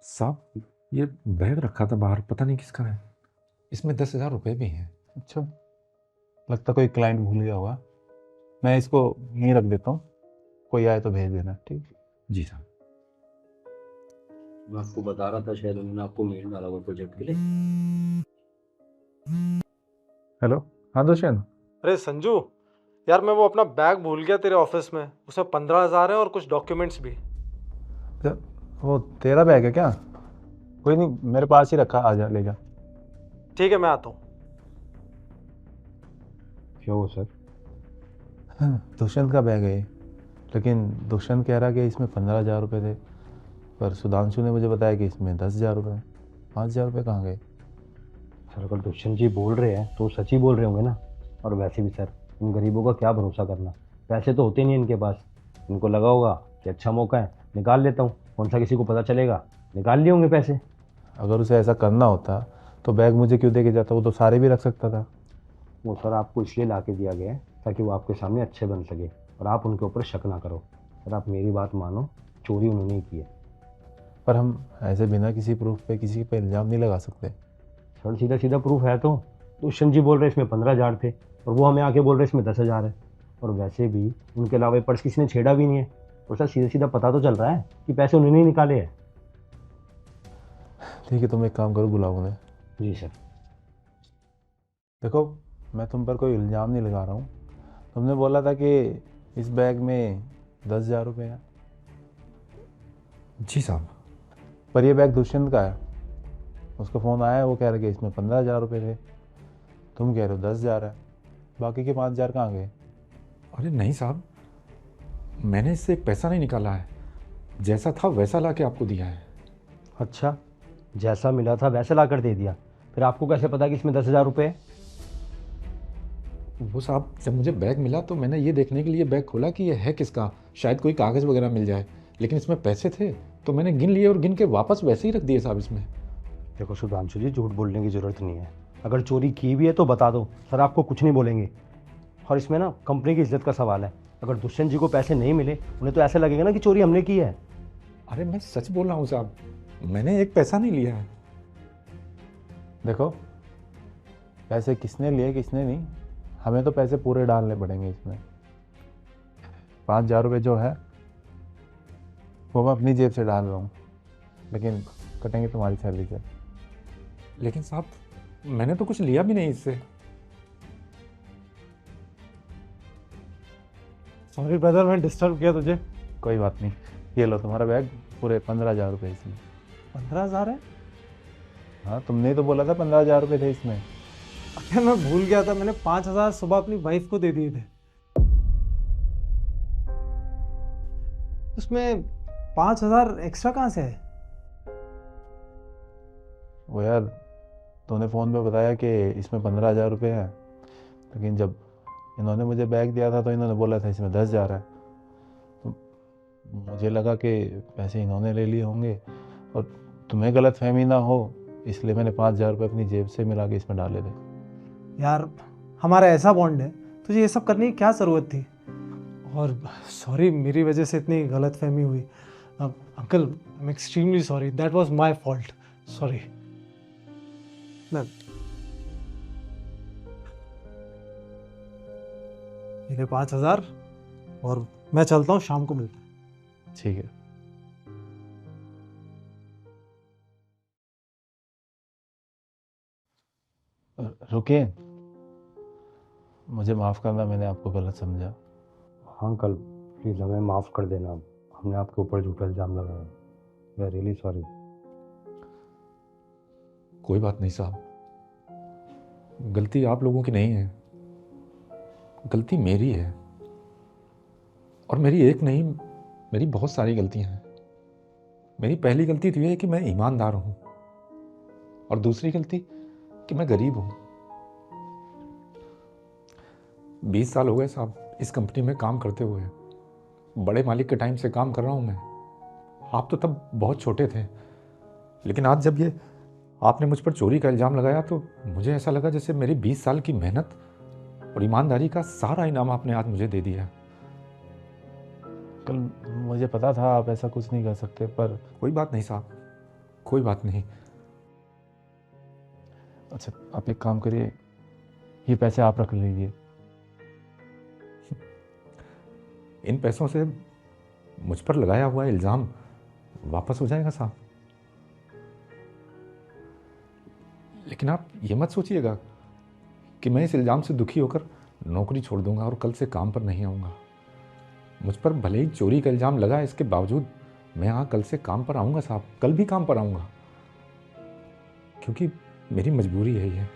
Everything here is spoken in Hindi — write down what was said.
साहब, ये बैग रखा था बाहर, पता नहीं किसका है। इसमें 10,000 रुपये भी हैं। अच्छा, लगता कोई क्लाइंट भूल गया होगा। मैं इसको यहीं रख देता हूँ, कोई आए तो भेज देना। ठीक। जी साहब। मैं आपको बता रहा था, शायद उन्होंने आपको मेल डाला हुआ प्रोजेक्ट के लिए। हेलो, हाँ दुष्यंत। अरे संजू, यार मैं वो अपना बैग भूल गया तेरे ऑफिस में। उसमें 15,000 है और कुछ डॉक्यूमेंट्स भी। अच्छा, वो तेरा बैग है क्या? कोई नहीं, मेरे पास ही रखा, आ जा ले जा। ठीक है, मैं आता हूँ। क्या हो सर? दुष्यंत का बैग है ये। लेकिन दुष्यंत कह रहा कि इसमें 15,000 रुपये थे, पर सुधांशु ने मुझे बताया कि इसमें 10,000 रुपये। 5,000 रुपये कहाँ गए? सर अगर दुष्यंत जी बोल रहे हैं तो सच ही बोल रहे होंगे ना। और वैसे भी सर, इन गरीबों का क्या भरोसा करना। पैसे तो होते नहीं इनके पास। इनको लगा होगा कि अच्छा मौका है, निकाल लेता हूँ, कौन सा किसी को पता चलेगा। निकाल लिए होंगे पैसे। अगर उसे ऐसा करना होता तो बैग मुझे क्यों दे के जाता? वो तो सारे भी रख सकता था। वो सर आपको इसलिए ला के दिया गया है ताकि वो आपके सामने अच्छे बन सके और आप उनके ऊपर शक ना करो। सर आप मेरी बात मानो, चोरी उन्होंने ही की है। पर हम ऐसे बिना किसी प्रूफ पे किसी पे इल्ज़ाम नहीं लगा सकते। सर सीधा सीधा प्रूफ है तो दुष्यंत जी बोल रहे इसमें 15,000 थे और वो हमें आके बोल रहे इसमें 10,000 है। और वैसे भी उनके अलावा ये पर्स किसी ने छेड़ा भी नहीं है। और सर सीधा सीधा पता तो चल रहा है कि पैसे उन्होंने ही निकाले हैं। ठीक है, तुम एक काम करो, बुलाओ उन्हें। जी सर। देखो, मैं तुम पर कोई इल्ज़ाम नहीं लगा रहा हूँ। तुमने बोला था कि इस बैग में 10,000 रुपये हैं, जी साहब। पर ये बैग दुष्यंत का है। उसका फ़ोन आया है, वो कह रहा है कि इसमें 15,000 रुपये थे। तुम कह रहे हो 10,000 है, बाकी के 5,000 कहाँ गए? अरे नहीं साहब, मैंने इससे एक पैसा नहीं निकाला है। जैसा था वैसा ला के आपको दिया है। अच्छा, जैसा मिला था वैसे ला कर दे दिया। फिर आपको कैसे पता कि इसमें 10,000 रुपये है? वो साहब, जब मुझे बैग मिला तो मैंने ये देखने के लिए बैग खोला कि ये है किसका, शायद कोई कागज़ वगैरह मिल जाए। लेकिन इसमें पैसे थे तो मैंने गिन लिए और गिन के वापस वैसे ही रख दिए साहब इसमें। देखो सुधांशु जी, झूठ बोलने की ज़रूरत नहीं है। अगर चोरी की भी है तो बता दो, सर आपको कुछ नहीं बोलेंगे। और इसमें ना कंपनी की इज्जत का सवाल है। अगर दुष्यंत जी को पैसे नहीं मिले, उन्हें तो ऐसा लगेगा ना कि चोरी हमने की है। अरे मैं सच बोल रहा हूँ साहब, मैंने एक पैसा नहीं लिया है। देखो, पैसे किसने लिए किसने नहीं, हमें तो पैसे पूरे डालने पड़ेंगे इसमें। 5,000 रुपये जो है वो मैं अपनी जेब से डाल रहा हूँ, लेकिन कटेंगे तुम्हारी सैलरी से। लेकिन साहब, मैंने तो कुछ लिया भी नहीं इससे। सॉरी ब्रदर, मैं डिस्टर्ब किया तुझे। कोई बात नहीं, ये लो तुम्हारा बैग, पूरे 15,000 रुपये इसमें। 15,000 है? हाँ, तुमने ही तो बोला था 15,000 रुपये थे इसमें। अरे मैं भूल गया था, मैंने 5,000 सुबह अपनी वाइफ को दे दिए थे। उसमें 5,000 एक्स्ट्रा कहाँ से है? वो यार, तूने फ़ोन पे बताया कि इसमें 15,000 रुपये है, लेकिन जब इन्होंने मुझे बैग दिया था तो इन्होंने बोला था इसमें 10,000 है। तो मुझे लगा कि पैसे इन्होंने ले लिए होंगे और तुम्हें गलत फहमी ना हो, इसलिए मैंने 5,000 रुपये अपनी जेब से मिला के इसमें डाले थे। यार, हमारा ऐसा बॉन्ड है, तुझे ये सब करने की क्या ज़रूरत थी? और सॉरी, मेरी वजह से इतनी गलत फहमी हुई। Uncle, I am extremely sorry, that was my fault. Sorry. ये 5,000 और मैं चलता हूँ, शाम को मिलते हैं। ठीक है। रुकिए, मुझे माफ़ करना, मैंने आपको गलत समझा। हाँ अंकल, प्लीज़ हमें माफ़ कर देना। हमने आपके ऊपर झूठा इल्ज़ाम लगाया। We are really sorry. कोई बात नहीं साहब, गलती आप लोगों की नहीं है, गलती मेरी है। और मेरी एक नहीं, मेरी बहुत सारी गलतियां हैं। मेरी पहली गलती तो ये है कि मैं ईमानदार हूं, और दूसरी गलती कि मैं गरीब हूं। 20 साल हो गए साहब इस कंपनी में काम करते हुए। बड़े मालिक के टाइम से काम कर रहा हूं मैं। आप तो तब बहुत छोटे थे, लेकिन आज जब ये आपने मुझ पर चोरी का इल्ज़ाम लगाया तो मुझे ऐसा लगा जैसे मेरी 20 साल की मेहनत और ईमानदारी का सारा इनाम आपने आज मुझे दे दिया। कल मुझे पता था आप ऐसा कुछ नहीं कर सकते, पर कोई बात नहीं साहब, कोई बात नहीं। अच्छा आप एक काम करिए, ये पैसे आप रख लीजिए। इन पैसों से मुझ पर लगाया हुआ इल्ज़ाम वापस हो जाएगा साहब। लेकिन आप ये मत सोचिएगा कि मैं इस इल्ज़ाम से दुखी होकर नौकरी छोड़ दूंगा और कल से काम पर नहीं आऊँगा। मुझ पर भले ही चोरी का इल्ज़ाम लगा, इसके बावजूद मैं यहाँ कल से काम पर आऊँगा साहब, कल भी काम पर आऊँगा, क्योंकि मेरी मजबूरी है ये।